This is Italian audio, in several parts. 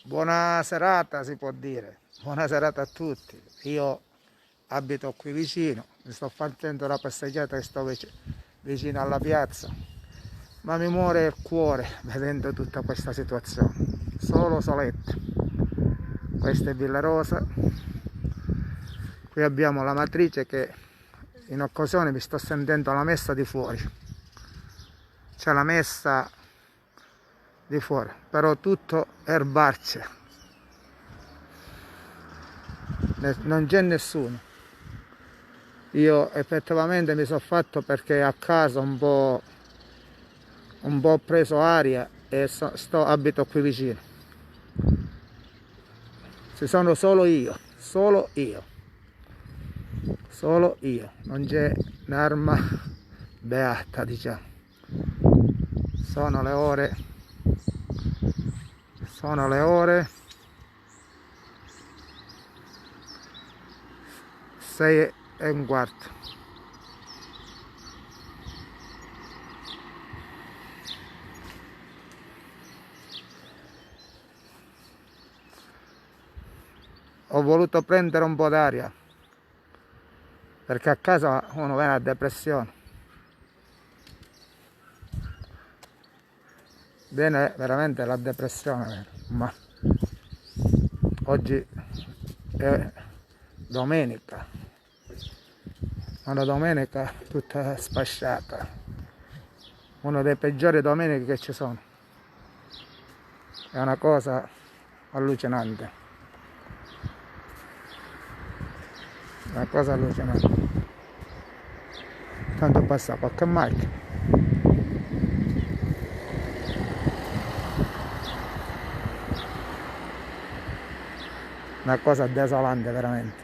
Buona serata si può dire, buona serata a tutti. Io abito qui vicino, mi sto facendo una passeggiata e sto vicino alla piazza, ma mi muore il cuore vedendo tutta questa situazione. Solo solette. Questa è Villarosa, qui abbiamo la matrice che in occasione mi sto sentendo la messa di fuori. C'è la messa di fuori, però tutto erbacce, non c'è nessuno. Io effettivamente mi sono fatto perché a casa un po' ho preso aria e abito qui vicino. Ci sono solo io, non c'è un'arma beata, diciamo. Sono le ore 6:15. Ho voluto prendere un po' d'aria perché a casa uno viene a depressione, viene veramente la depressione, ma oggi è domenica, una domenica tutta sfasciata, una delle peggiori domeniche che ci sono, è una cosa allucinante. Una cosa allucinante. Tanto passa qualche macchina. Una cosa desolante veramente.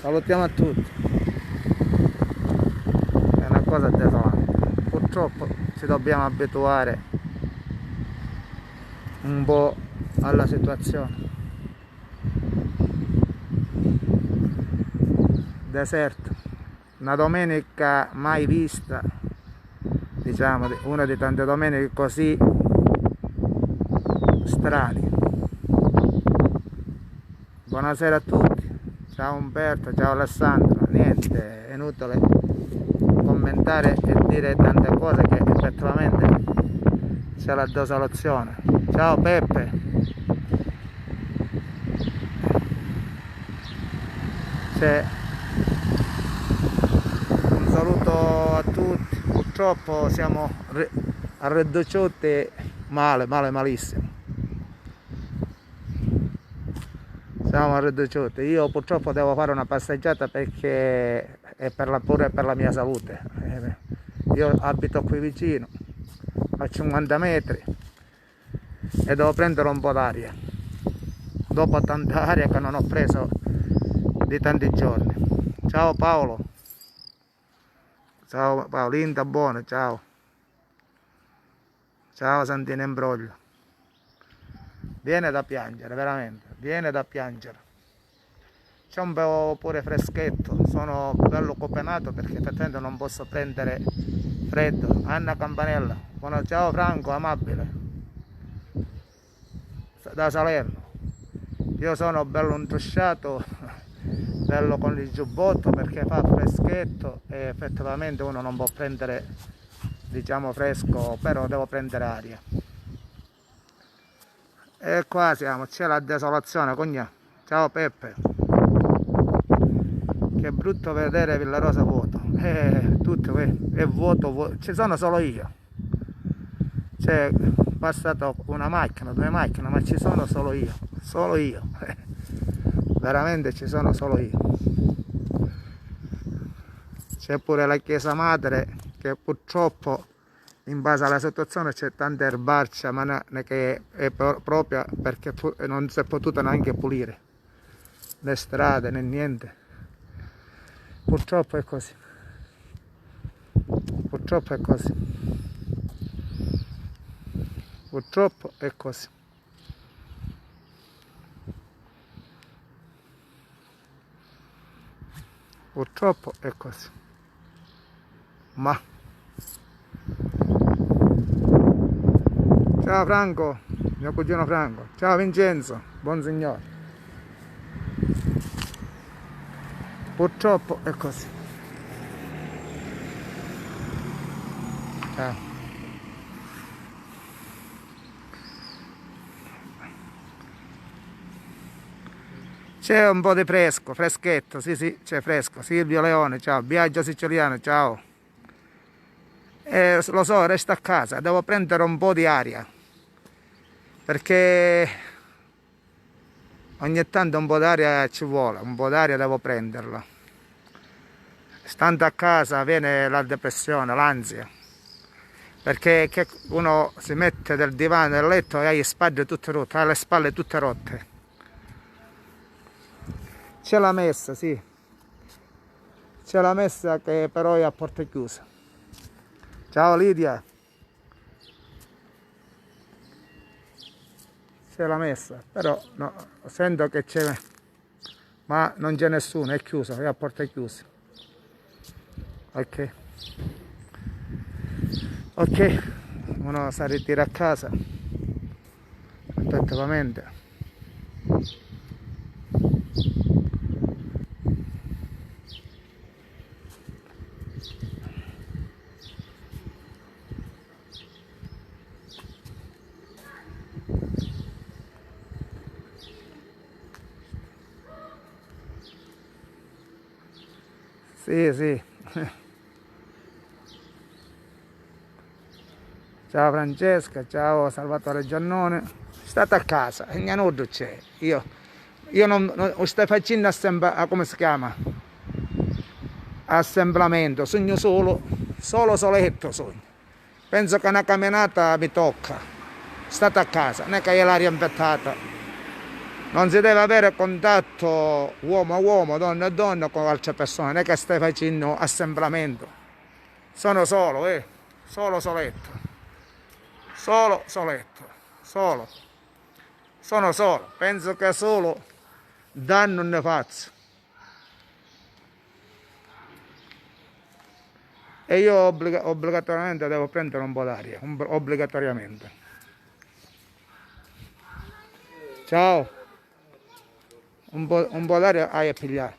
Salutiamo a tutti. È una cosa desolante. Purtroppo ci dobbiamo abituare un po' alla situazione. Deserto, una domenica mai vista, diciamo, una di tante domeniche così strane. Buonasera a tutti, ciao Umberto, ciao Alessandro. Niente, è inutile commentare e dire tante cose che effettivamente c'è la desolazione. Ciao Peppe. C'è un saluto a tutti. Purtroppo siamo arreduciti malissimo. Siamo arreduciti. Io purtroppo devo fare una passeggiata perché è pure per la mia salute. Io abito qui vicino, a 50 metri, e devo prendere un po' d'aria. Dopo tanta aria che non ho preso di tanti giorni. Ciao Paolo. Ciao Paolinda, buono, ciao. Ciao Santino Imbroglio. Viene da piangere, veramente, viene da piangere. C'è un po' pure freschetto, sono bello copenato perché effettivamente non posso prendere freddo. Anna Campanella, buono, ciao Franco, amabile, da Salerno. Io sono bello intrusciato, bello con il giubbotto perché fa freschetto e effettivamente uno non può prendere, diciamo, fresco, però devo prendere aria. E qua siamo, c'è la desolazione, cognà. Ciao Peppe. Che brutto vedere Villarosa vuoto. Tutto è vuoto, ci sono solo io. C'è passato una macchina, 2 macchine, ma ci sono solo io. Solo io. Veramente ci sono solo io. C'è pure la chiesa madre che purtroppo in base alla situazione c'è tanta erbaccia, ma che è proprio perché non si è potuta neanche pulire le strade né niente. Purtroppo è così. Purtroppo è così. Purtroppo è così. Purtroppo è così. Ma ciao Franco, mio cugino Franco. Ciao Vincenzo, buon signore. Purtroppo è così. Ciao. C'è un po' di fresco, freschetto, sì, c'è fresco. Silvio Leone, ciao. Biagio Siciliano, ciao. Lo so, resta a casa, devo prendere un po' di aria, perché ogni tanto un po' d'aria ci vuole, un po' d'aria devo prenderla. Stando a casa viene la depressione, l'ansia, perché uno si mette del divano nel letto e ha le spalle tutte rotte, ha le spalle tutte rotte. C'è la messa, sì, c'è la messa che però è a porte chiuse. Ciao Lidia, c'è la messa, però no, sento che c'è, ma non c'è nessuno, è chiuso, è a porte chiuse. Ok, ok, uno si ritira a casa, effettivamente. Sì. Ciao Francesca, ciao Salvatore Giannone. State a casa, e nulla c'è. Io non sto facendo come si chiama? Assemblamento, sogno soletto sogno. Penso che una camminata mi tocca. State a casa, non è che è l'aria infettata. Non si deve avere contatto uomo a uomo, donna a donna con altre persone, non è che stai facendo assemblamento. Sono solo, soletto. Solo. Sono solo. Penso che solo danno ne faccio. E io obbligatoriamente devo prendere un po' d'aria, obbligatoriamente. Ciao. Un po' d'aria hai a pigliare.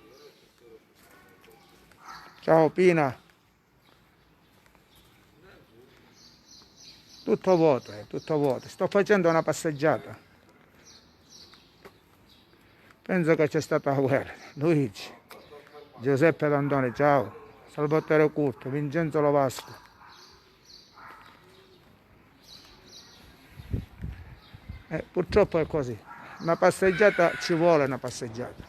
Ciao Pina. Tutto vuoto, tutto vuoto. Sto facendo una passeggiata. Penso che c'è stata la guerra. Luigi, Giuseppe D'Antoni, ciao. Salvatore Curto, Vincenzo Lovasco. Purtroppo è così. Una passeggiata ci vuole una passeggiata.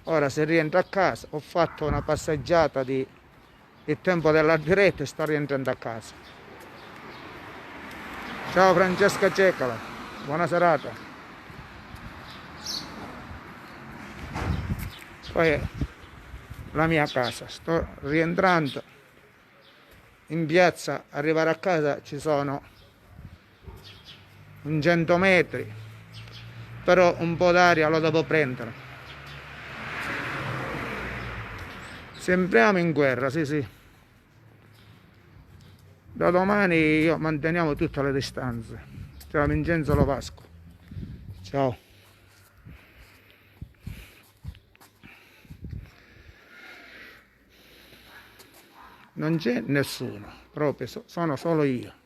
Ora se rientro a casa, ho fatto una passeggiata di il tempo della diretta e sto rientrando a casa. Ciao Francesca Cecola, buona serata. Poi è la mia casa, sto rientrando in piazza, arrivare a casa ci sono 100 metri, però un po' d'aria lo devo prendere. Sembriamo in guerra, sì. Da domani manteniamo tutte le distanze. Ciao Vincenzo Lovasco. Ciao. Non c'è nessuno, proprio sono solo io.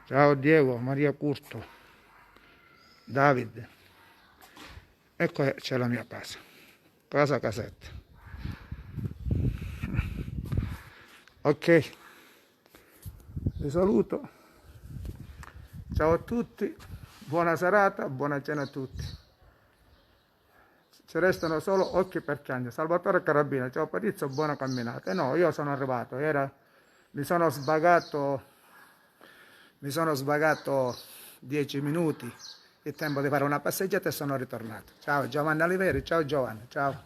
Ciao Diego, Maria Curto, Davide. Ecco c'è la mia casa casetta. Ok, vi saluto. Ciao a tutti, buona serata, buona cena a tutti. Ci restano solo occhi per cagno. Salvatore Carabina, ciao Patrizio, buona camminata. No, io sono arrivato, mi sono sbagato 10 minuti, il tempo di fare una passeggiata e sono ritornato. Ciao Giovanni Oliveri, ciao Giovanni, ciao.